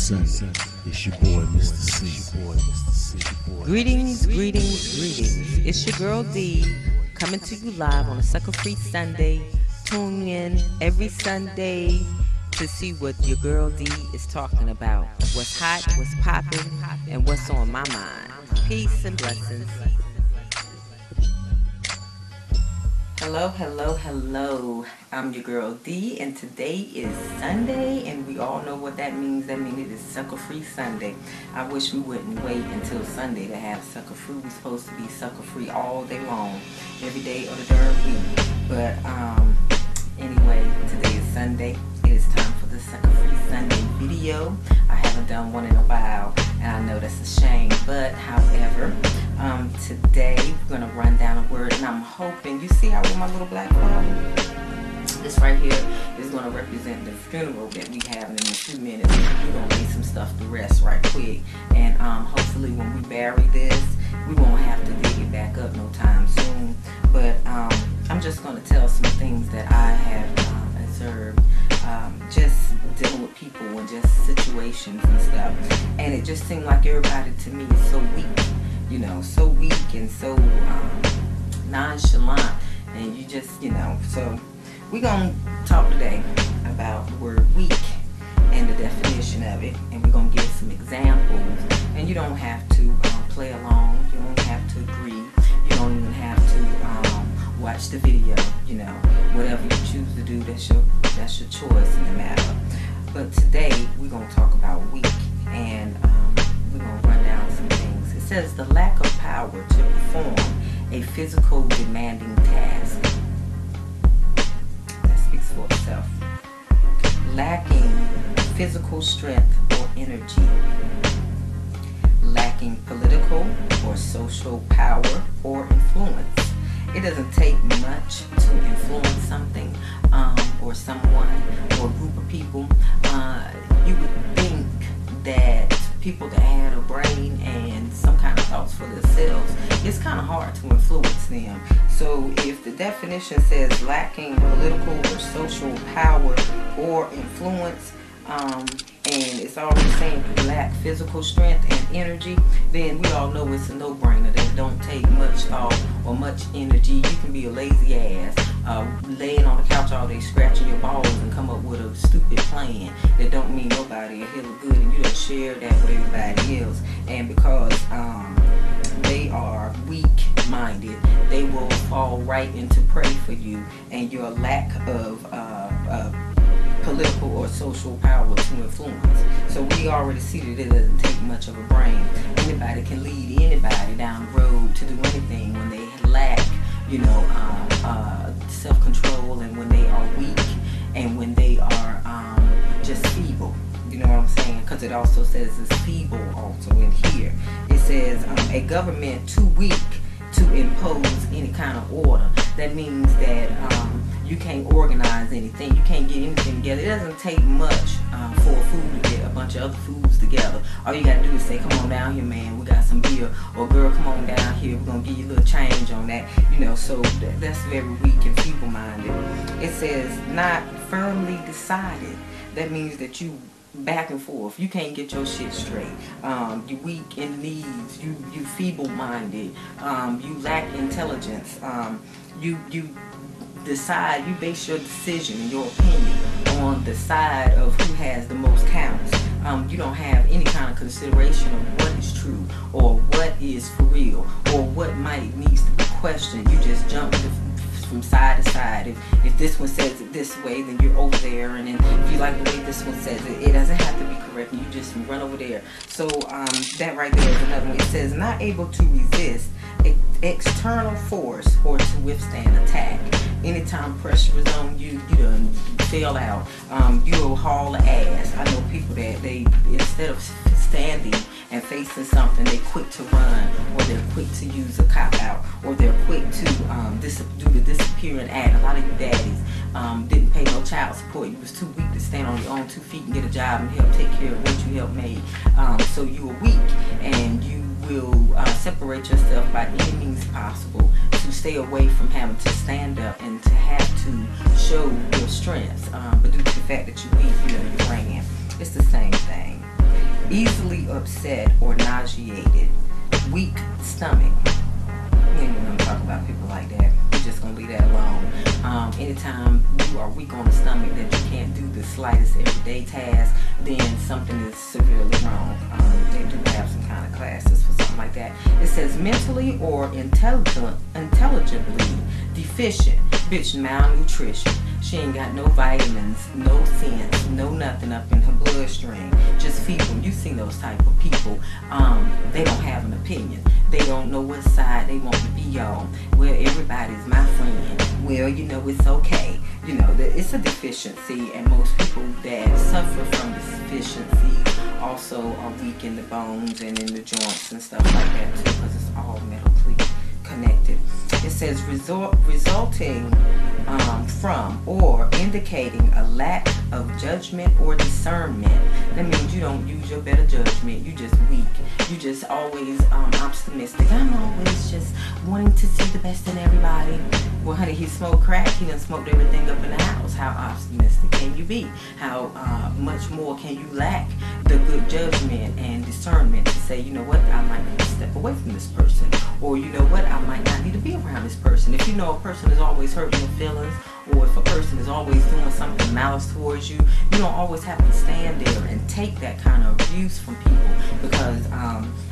Sunday. It's your boy, Mr. C. Greetings, greetings, greetings. It's your girl D coming to you live on a Sucker Free Sunday. Tune in every Sunday to see what your girl D is talking about. What's hot, what's popping, and what's on my mind. Peace and blessings. Hello, hello, hello. I'm your girl D, and today is Sunday, and we all know what that means. That means it is Sucker Free Sunday. I wish we wouldn't wait until Sunday to have Sucker Free. We're supposed to be Sucker Free all day long, every day of the darn week. But anyway, today is Sunday. It is time for the Sucker Free Sunday video. I haven't done one in a while, and I know that's a shame. But however, today we're gonna run down a word, and I'm hoping you see how with my little black flower. This right here is going to represent the funeral that we have in a few minutes. We're going to lay some stuff to rest right quick. And hopefully when we bury this, we won't have to dig it back up no time soon. But I'm just going to tell some things that I have observed, just dealing with people and just situations and stuff. And it just seemed like everybody to me is so weak, you know, so weak and so nonchalant. And you just, you know, so we're going to talk today about the word weak and the definition of it, and we're going to give some examples. And you don't have to play along, you don't have to agree, you don't even have to watch the video, you know, whatever you choose to do, that's your choice in the matter. But today we're going to talk about weak, and we're going to run down some things. It says the lack of power to perform a physical demanding task. For itself. Lacking physical strength or energy, lacking political or social power or influence. It doesn't take much to influence something or someone or a group of people. You would think that people that had a brain and some kind of thoughts for themselves, it's kind of hard to influence them. So if the definition says lacking political or social power or influence, and it's already saying you lack physical strength and energy, then we all know it's a no-brainer. That don't take much thought or much energy. You can be a lazy ass, laying on the couch all day scratching your balls and come up with a stupid plan that don't mean nobody a hill of good, and you don't share that with everybody else. And because they are weak-minded, they will fall right into prey for you and your lack of political or social power to influence. So we already see that it doesn't take much of a brain. Anybody can lead anybody down the road to do anything when they lack, you know, self-control, and when they are weak, and when they are just feeble. You know what I'm saying? Because it also says it's feeble also in here. It says a government too weak to impose any kind of order. That means that you can't organize anything. You can't get anything together. It doesn't take much for a food to get a bunch of other foods together. All you got to do is say, come on down here, man, we got some beer. Or girl, come on down here, we're going to give you a little change on that. You know, so that's very weak and feeble-minded. It says not firmly decided. That means that you back and forth. You can't get your shit straight. You weak in the knees. You feeble-minded. You lack intelligence. You decide. You base your decision and your opinion on the side of who has the most counts. You don't have any kind of consideration of what is true or what is for real or what might needs to be questioned. You just jump from side to side. If this one says it this way, then you're over there, and then if you like the way this one says it, it doesn't have to be correct, and you just run over there. So that right there is another one. It says not able to resist external force or to withstand attack. Anytime pressure is on you, you done fail out. You'll haul ass. I know people that they, instead of standing and facing something, they're quick to run, or they're quick to use a cop-out, or they're quick to do the disappearing act. A lot of you daddies didn't pay no child support. You was too weak to stand on your own 2 feet and get a job and help take care of what you helped made. So you are weak, and you will separate yourself by any means possible to stay away from having to stand up and to have to show your strengths. But due to the fact that you're weak, you know, you ran. It's the same thing. easily upset or nauseated, weak stomach. We ain't even gonna talk about people like that. We're just gonna leave that alone. Anytime you are weak on the stomach that you can't do the slightest everyday task, then something is severely wrong. They do have some kind of classes for something like that. It says mentally or intelligently deficient. Bitch, malnutrition. She ain't got no vitamins, no sense, no nothing up in her bloodstream. Just feeble. You see those type of people. They don't have an opinion. They don't know what side they want to be on. Well, everybody's my friend. Well, you know, it's okay. You know, it's a deficiency, and most people that suffer from this deficiency also are weak in the bones and in the joints and stuff like that too, because it's all medically connected. It says resulting from or indicating a lack of judgment or discernment. That means you don't use your better judgment. You just weak. You just always optimistic. I'm always just wanting to see the best in everybody. Well, honey, he smoked crack. He done smoked everything up in the house. How optimistic can you be? How much more can you lack the good judgment and discernment to say, you know what, I might need to step away from this person, or you know what, I might not need to be around this person. If you know a person is always hurting your feelings, or if a person is always doing something malice towards you, you don't always have to stand there and take that kind of abuse from people, because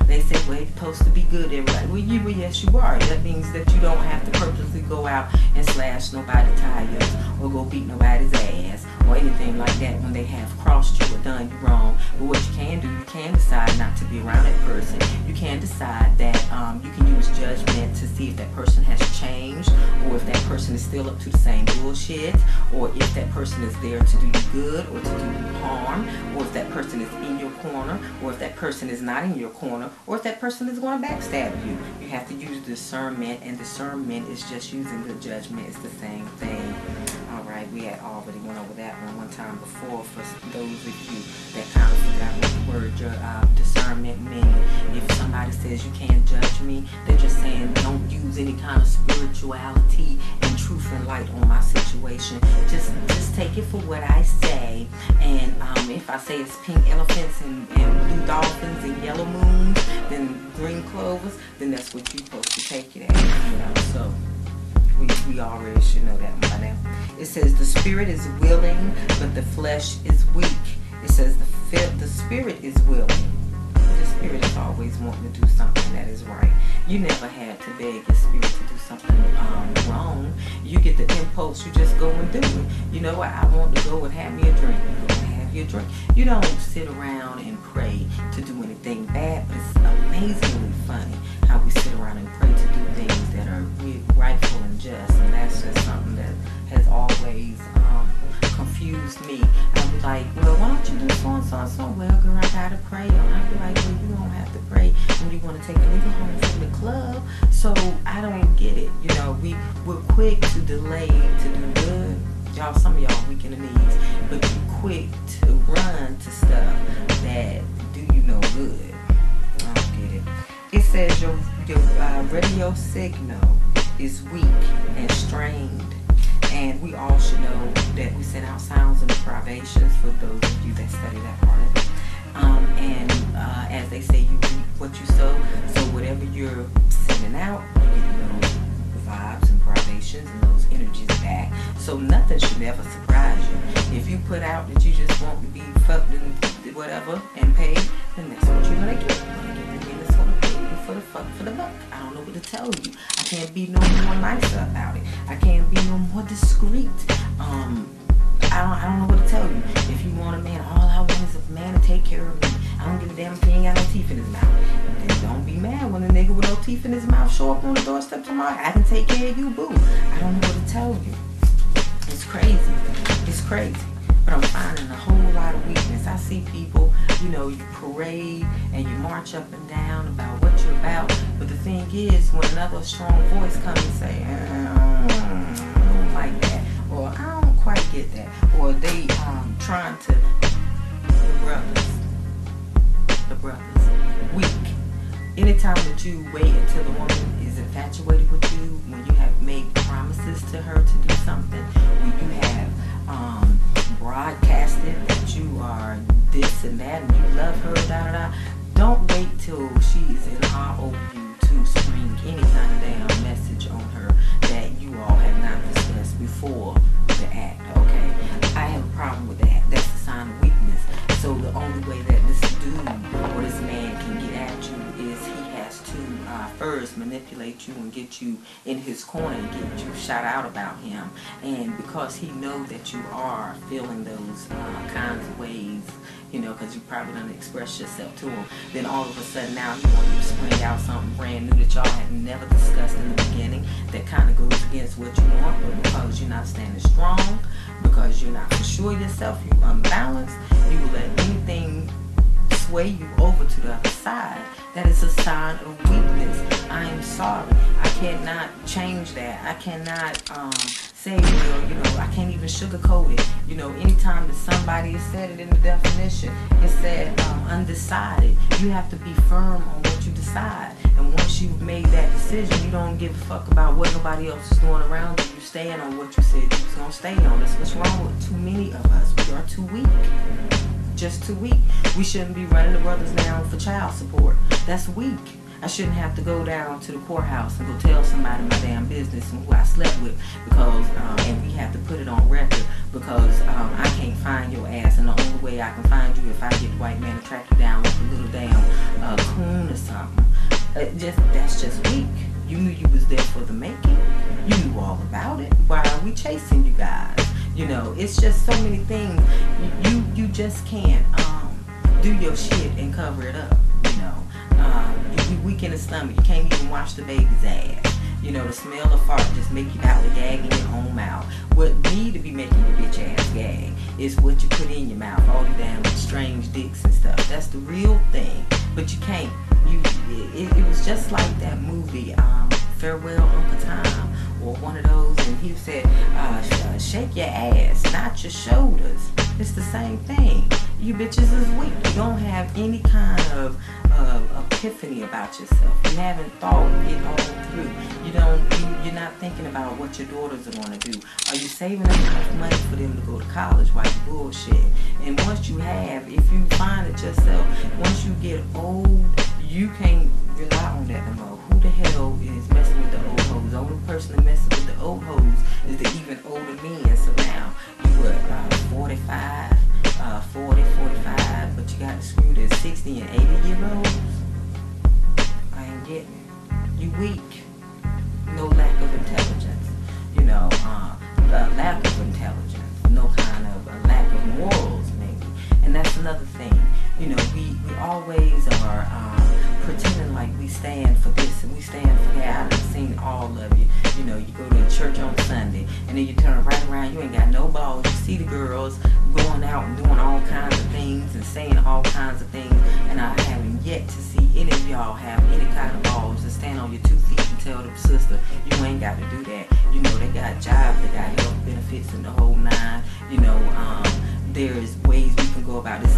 they say, well, you're supposed to be good, everybody. Well, yes, you are. That means that you don't have to purposely go out and slash nobody's tires or go beat nobody's ass or anything like that when they have crossed you or done you wrong. But what you can do, you can decide not to be around that person. You can decide that you can use judgment to see if that person has changed, or if that person is still up to the same bullshit, or if that person is there to do you good or to do you harm, or if that person is in your corner, or if that person is not in your corner, or if that person is going to backstab you. You have to use discernment, and discernment is just using good judgment. It's the same thing. Alright, we had already went over that one time before. For those of you that kind of forgot what the word discernment means. If somebody says you can't judge me, they're just saying don't use any kind of spirituality and truth and light on my situation. Just take it for what I say. And if I say it's pink elephants and blue dolphins and yellow moons, then green clovers, then that's what you're supposed to take it as. You know, so we already should know that one by now. It says the spirit is willing, but the flesh is weak. It says the spirit is willing. The spirit is always wanting to do something that is right. You never had to beg your spirit to do something wrong. You get the impulse, you just go and do it. You know what? I want to go and have me a drink. You go and have your drink. You don't sit around and pray to do anything bad, but it's amazingly funny how we sit around and pray to do things that are rightful and just, and that's just something that has always confused me. I'd be like, well, why don't you do so and so and so? Well, girl, I gotta pray. And I'd be like, well, you don't have to pray when you want to take a nigga home from the club. So I don't get it. You know, we're quick to delay to do good. Y'all, some of y'all weak in the knees, but you're quick to run to stuff that do you no good. I don't get it. It says your radio signal is weak and strained. And we all should know that we send out sounds and privations, for those of you that study that part of it. As they say, you reap what you sow. So whatever you're sending out, you get those vibes and privations and those energies back. So nothing should ever surprise you. If you put out that you just want to be fucked and whatever and paid, then that's what you're gonna get. You're gonna get the niggas gonna pay you for the fuck for the buck. I don't know what to tell you. I can't be no more nicer about it. I can't be no more discreet. I don't know what to tell you. If you want a man, all I want is a man to take care of me. I don't give a damn if he ain't got no teeth in his mouth. Then don't be mad when a nigga with no teeth in his mouth show up on the doorstep tomorrow. I can take care of you, boo. I don't know what to tell you. It's crazy. It's crazy. But I'm finding a whole lot of weakness. I see people, you know, you parade and you march up and down about what you're about. But the thing is, when another strong voice comes and say, I don't like that, or I don't quite get that, or they trying to, the brothers, weak. Anytime that you wait until the woman is infatuated with you, when you have made promises to her to do something, when you have broadcasted that you are this and that and you love her without get you in his corner and get you shout out about him. And because he knows that you are feeling those kinds of ways, you know, because you probably don't express yourself to him, then all of a sudden now he wants you to spring out something brand new that y'all had never discussed in the beginning that kind of goes against what you want, but because you're not standing strong, because you're not for sure yourself, you're unbalanced, you will let anything sway you over to the other side. That is a sign of weakness. I am sorry. I cannot change that. I cannot say, well, you know, I can't even sugarcoat it. You know, anytime that somebody has said it in the definition, it said undecided. You have to be firm on what you decide. And once you've made that decision, you don't give a fuck about what nobody else is doing around you. You stand on what you said you was going to stay on. That's what's wrong with too many of us. We are too weak. Just too weak. We shouldn't be running the brothers down for child support. That's weak. I shouldn't have to go down to the courthouse and go tell somebody my damn business and who I slept with because, and we have to put it on record because I can't find your ass, and the only way I can find you if I get the white man to track you down like a little damn coon or something. That's just weak. You knew you was there for the making. You knew all about it. Why are we chasing you guys? You know, it's just so many things. You just can't do your shit and cover it up. You know, you weak in the stomach. You can't even wash the baby's ass. You know, the smell of fart just make you out the gag in your own mouth. What need to be making your bitch ass gag is what you put in your mouth. All the damn strange dicks and stuff. That's the real thing. But you can't. It was just like that movie, Farewell Uncle Tom, or one of those, and he said, shake your ass, not your shoulders. It's the same thing. You bitches is weak. You don't have any kind of epiphany about yourself. You haven't thought it all through. You're not thinking about what your daughters are going to do. Are you saving enough money for them to go to college while you bullshit? And once you have, if you find it yourself, once you get old, you can't rely on that no more. Who the hell is messing with the old hoes? The only person that messes with the old hoes is the even older men. So now you what, 45, 40, 45, but you got to screw the 60 and 80-year-olds? I ain't getting it. You weak. No lack of intelligence. You know, lack of intelligence. No kind of lack of morals, maybe. And that's another thing. You know, we always are pretending like we stand for this and we stand for that. I've seen all of you. You know, you go to church on Sunday and then you turn right around, you ain't got no balls. You see the girls going out and doing all kinds of things and saying all kinds of things, and I haven't yet to see any of y'all have any kind of balls to stand on your 2 feet and tell them, sister, you ain't got to do that. You know, they got jobs, they got health benefits and the whole nine. You know, there's ways we can go about this.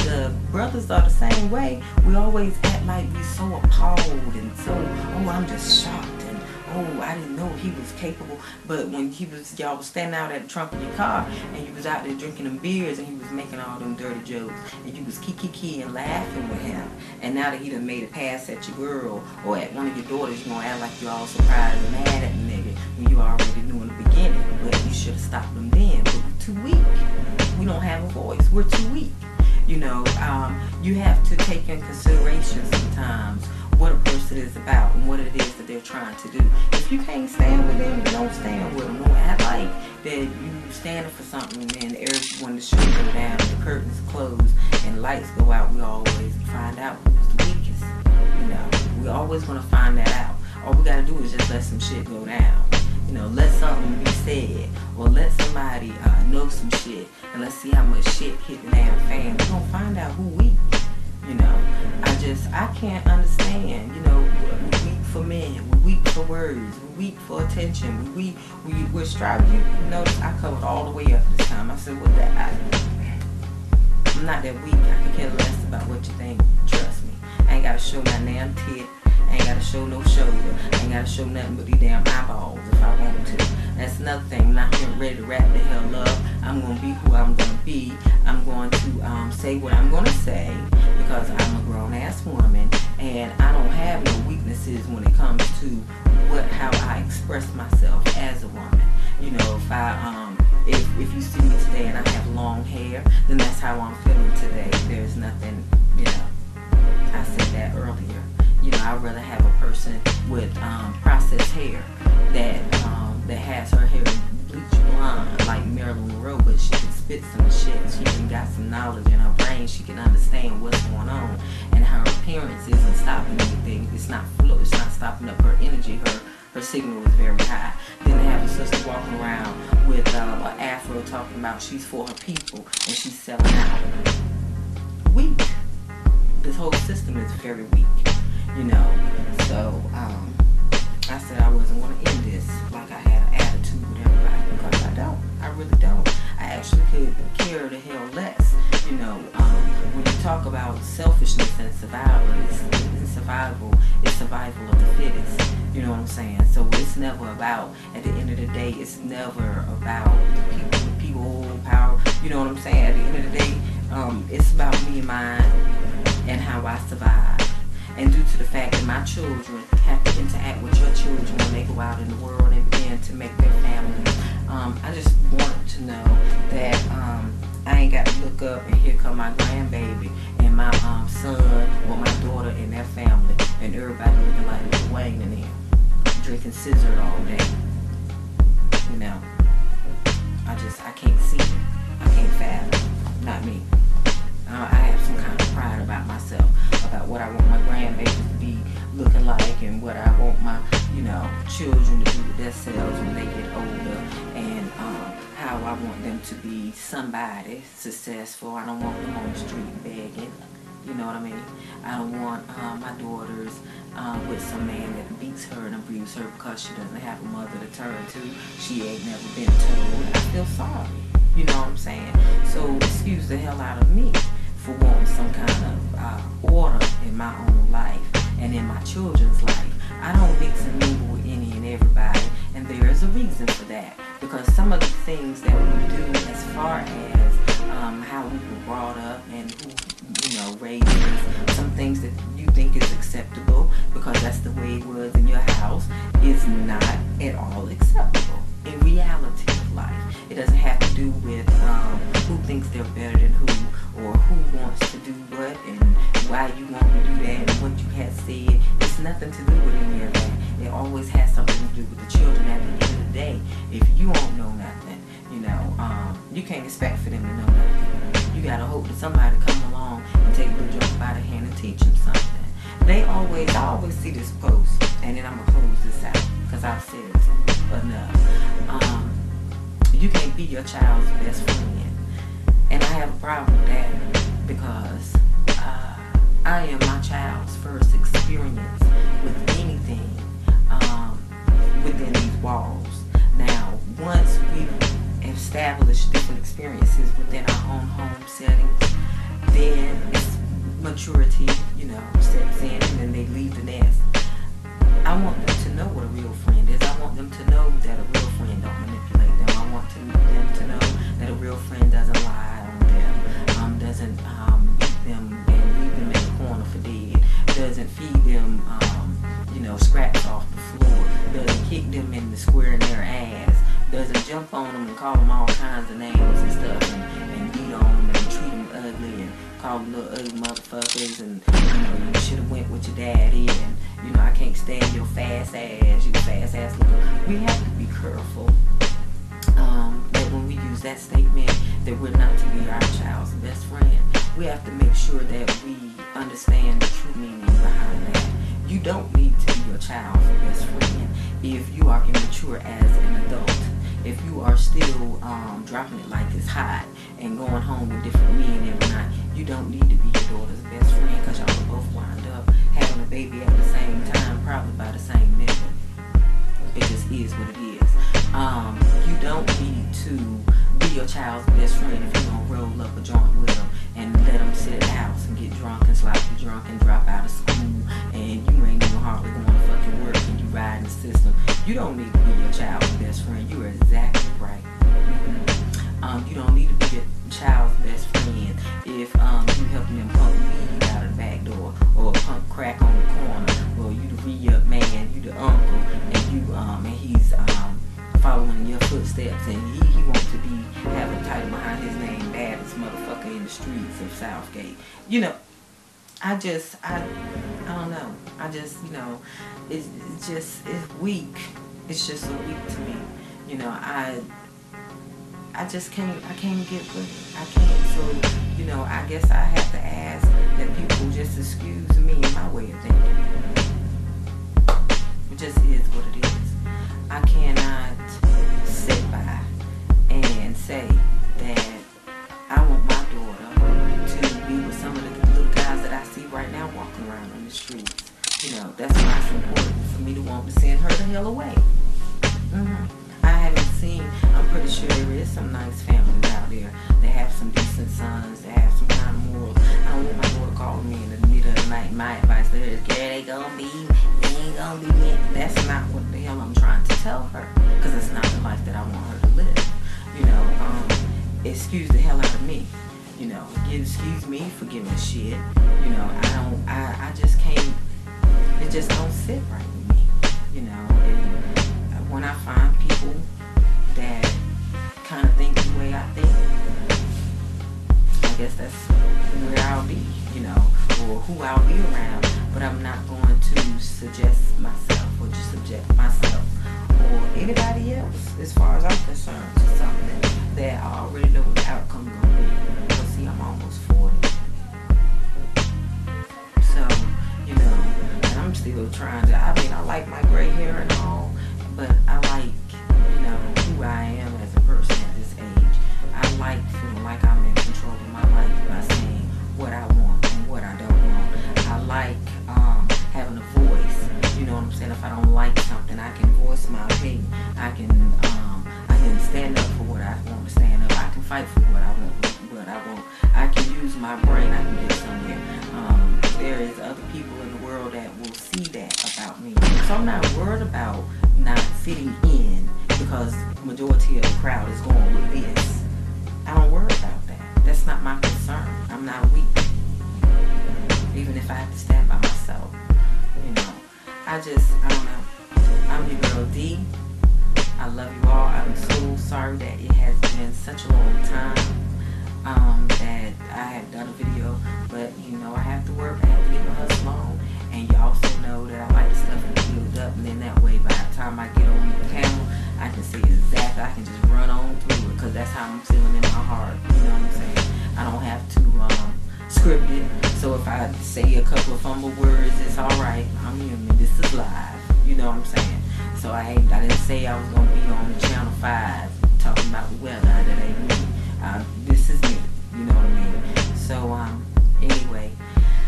The brothers are the same way. We always act like we so appalled and so, oh, I'm just shocked, and oh, I didn't know he was capable. But when y'all was standing out at the trunk of your car and you was out there drinking them beers and he was making all them dirty jokes and you was kiki and laughing with him, and now that he done made a pass at your girl or at one of your daughters, you gonna act like you all surprised and mad at the nigga when you already knew in the beginning. But you should have stopped them then. But we're too weak. We don't have a voice. We're too weak. You know, you have to take in consideration sometimes what a person is about and what it is that they're trying to do. If you can't stand with them, don't stand with them. Don't act like that you standing for something and then when the show go down, the curtains close and the lights go out, we always find out who's the weakest. You know, we always want to find that out. All we gotta do is just let some shit go down. You know, let something be said, or let somebody know some shit, and let's see how much shit hit the damn fan. We're gonna find out who weak. You know, I can't understand. You know, we're weak for men, we're weak for words, we're weak for attention, we're striving. You notice I covered all the way up this time. I said, what that? I'm not that weak. I can care less about what you think. Trust me. I ain't gotta show my damn tit. I ain't gotta show no shoulder. I ain't gotta show nothing but these damn eyeballs if I want to. That's another thing. I'm not getting ready to wrap the hell up. I'm gonna be who I'm gonna be. I'm going to say what I'm gonna say because I'm a grown ass woman and I don't have no weaknesses when it comes to how I express myself as a woman. You know, if you see me today and I have long hair, then that's how I'm feeling today. There's nothing, you know. I said that earlier. You know, I'd rather have a person with processed hair that has her hair bleach blonde like Marilyn Monroe, but she can spit some shit. She can got some knowledge in her brain. She can understand what's going on, and her appearance isn't stopping anything. It's not stopping up her energy. Her signal is very high. Then to have a sister walking around with an afro talking about she's for her people and she's selling out. Weak. This whole system is very weak, you know. So I said I wasn't going to end this like I had an attitude with everybody, because I don't. I really don't. I actually could care the hell less, you know. When you talk about selfishness and survival, it's survival of the fittest. You know what I'm saying? So it's never about, at the end of the day, it's never about the people, power. You know what I'm saying? At the end of the day, it's about me and mine and how I survive. And due to the fact that my children have to interact with your children when they go out in the world and begin to make their families, I just wanted to know that I ain't got to look up and here come my grandbaby and my son or my daughter and their family and everybody looking like Lil Wayne and them, drinking scissor all day. You know, I can't see it. I can't fathom. Not me. I have some kind of pride about myself, about what I want my grandbabies to be looking like and what I want my, you know, children to do with themselves when they get older, and how I want them to be somebody successful. I don't want them on the street begging. You know what I mean? I don't want my daughters with some man that beats her and abuses her because she doesn't have a mother to turn to. She ain't never been told. I feel sorry. You know what I'm saying? So excuse the hell out of me for wanting some kind of order in my own life and in my children's life. I don't mix and mingle with any and everybody, and there is a reason for that. Because some of the things that we do as far as how we were brought up and who, you know, raised us, some things that you think is acceptable because that's the way it was in your house, is not at all acceptable in reality of life. It doesn't have to do with who thinks they're better than who, or who wants to do what and why you want to do that and what you have said. It's nothing to do with any of that. It always has something to do with the children. At the end of the day, if you don't know nothing, you know, you can't expect for them to know nothing. You gotta hope that somebody come along and take a little joke by the hand and teach them something. I always see this post, and then I'm gonna close this out because I've said it enough. You can't be your child's best friend, and I have a problem with that because I am my child's first experience with anything within these walls. Now, once we've established different experiences within our own home settings, then it's maturity, you know, steps in, and then they leave the nest. I want them to know what a real friend is. I want them to know that a real friend don't manipulate them. I want them to know that a real friend doesn't lie on them, doesn't beat them and leave them in the corner for dead, doesn't feed them, you know, scraps off the floor, doesn't kick them in the square in their ass, doesn't jump on them and call them all kinds of names and stuff, and beat on them and treat them ugly and call them little ugly motherfuckers, and you know, you should have went with your daddy, and you know, I can't stand your fast ass, you fast ass looking. We have to be careful that when we use that statement that we're not to be our child's best friend, we have to make sure that we understand the true meaning behind that. You don't need to be your child's best friend if you are immature as an adult. If you are still dropping it like it's hot and going home with different men every night, you don't need to be your daughter's best friend, because y'all will both wind up having a baby at the same time, probably by the same nigga. It just is what it is. You don't need to be your child's best friend if you're going to roll up a joint with them and let them sit at the house and get drunk and sloppy drunk and drop out of school, and you ain't even hardly going to fucking work and you riding the system. You don't need to be your child's best friend. You are exactly right. You don't need to be your child's best friend if you helping them pump weed out of the back door, or pump crack on the corner, or you the re-up man, you the uncle, and you and he's following your footsteps, and he wants to be having a title behind his name, baddest motherfucker in the streets of Southgate. You know, I don't know. I just, it's weak. It's just so weak to me. I just I can't get with it. I can't. So, I guess I have to ask that people just excuse me and my way of thinking. It just is what it is. I cannot sit by and say that I want my daughter to be with some of the little guys that I see right now walking around on the streets. That's why it's important for me to want to send her the hell away. I haven't seen, I'm pretty sure there is some nice families out there that have some decent sons, that have some kind of morals. I don't want my daughter calling me in the middle of the night. My advice to her is, girl, they ain't gonna be me. That's not what the hell I'm trying to tell her, because it's not the life that I want her to live. Excuse the hell out of me. Excuse me for giving a shit. I just can't, it just don't sit right with me. And when I find people that kind of think the way I think, I guess that's where I'll be, or who I'll be around. But I'm not going to suggest myself or just subject myself or anybody else, as far as I'm concerned, to something that I already know what the outcome is going to be. But see, I'm almost 40. So, and I'm still trying to, I like my gray hair and all, but I like, who I am as a person at this age. I like feeling like I'm in control of my life by saying what I want and what I don't want. I like having a voice. You know what I'm saying? If I don't like something, I can voice my opinion. I can stand up for what I want to stand up. I can fight for what I want. I can use my brain. I can get somewhere. There is other people in the world that will see that about me. So I'm not worried about not fitting in because the majority of the crowd is going with this. I don't worry about that. That's not my concern. I'm not weak. Even if I have to stand by myself. I don't know. I'm your girl D. I love you all. I'm so sorry that it has been such a long time that I have done a video, but I have to work. I have to get my hustle on, and you also know that I like stuff to build up, and then that way, by the time I get on the camera, I can see exactly. I can just run on through it because that's how I'm feeling in my heart. You know what I'm saying? I don't have to script it. So if I say a couple of fumble words, it's all right. I'm human. This is live. You know what I'm saying? So I didn't say I was gonna be on Channel 5 talking about the weather. That ain't me. This is me. You know what I mean? So anyway,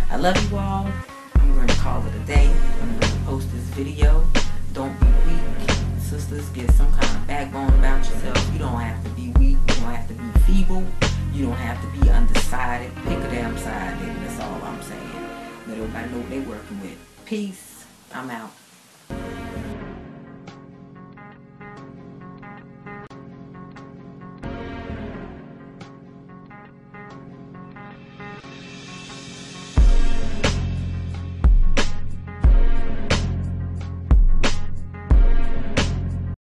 I love you all. I'm going to call it a day. I'm going to post this video. Don't be weak, sisters. Get some kind of backbone about yourself. You don't have to be weak. You don't have to be feeble. You don't have to be undecided. Pick a damn side, baby. That's all I'm saying. Let everybody know what they're working with. Peace. I'm out.